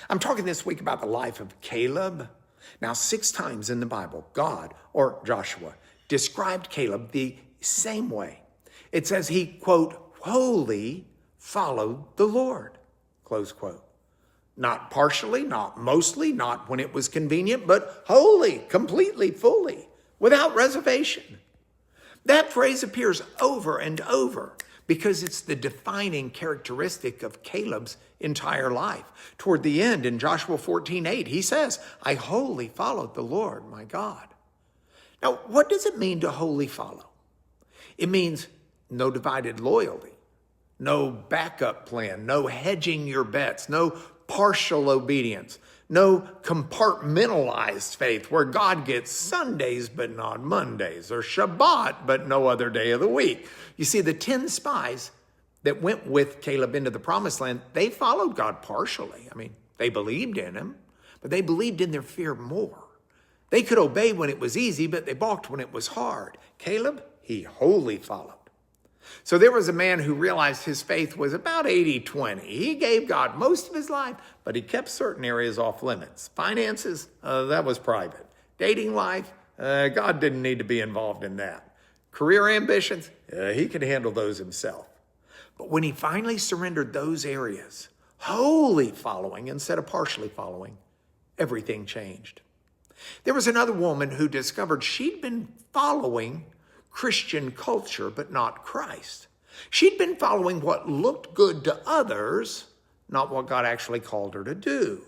I'm talking this week about the life of Caleb. Now, 6 times in the Bible, God, or Joshua, described Caleb the same way. It says he, quote, wholly followed the Lord, close quote. Not partially, not mostly, not when it was convenient, but wholly, completely, fully, without reservation. That phrase appears over and over because it's the defining characteristic of Caleb's entire life. Toward the end, in Joshua 14:8, he says, I wholly followed the Lord, my God. Now, what does it mean to wholly follow? It means no divided loyalty, no backup plan, no hedging your bets, no partial obedience, no compartmentalized faith where God gets Sundays but not Mondays, or Shabbat but no other day of the week. You see, the 10 spies that went with Caleb into the promised land, they followed God partially. I mean, they believed in him, but they believed in their fear more. They could obey when it was easy, but they balked when it was hard. Caleb, he wholly followed. So there was a man who realized his faith was about 80-20. He gave God most of his life, but he kept certain areas off limits. Finances, that was private. Dating life, God didn't need to be involved in that. Career ambitions, he could handle those himself. But when he finally surrendered those areas, wholly following instead of partially following, everything changed. There was another woman who discovered she'd been following Christian culture, but not Christ. She'd been following what looked good to others, not what God actually called her to do.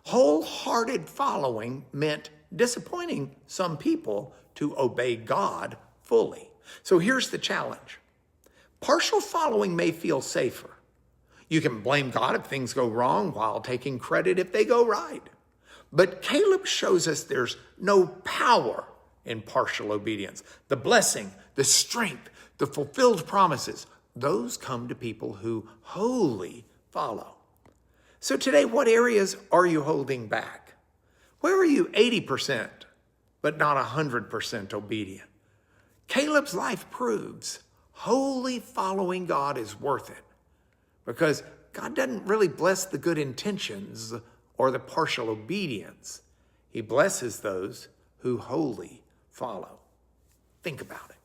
Wholehearted following meant disappointing some people to obey God fully. So here's the challenge. Partial following may feel safer. You can blame God if things go wrong while taking credit if they go right. But Caleb shows us there's no power in partial obedience. The blessing, the strength, the fulfilled promises, those come to people who wholly follow. So today, what areas are you holding back? Where are you 80%, but not 100% obedient? Caleb's life proves wholly following God is worth it because God doesn't really bless the good intentions or the partial obedience. He blesses those who wholly follow. Think about it.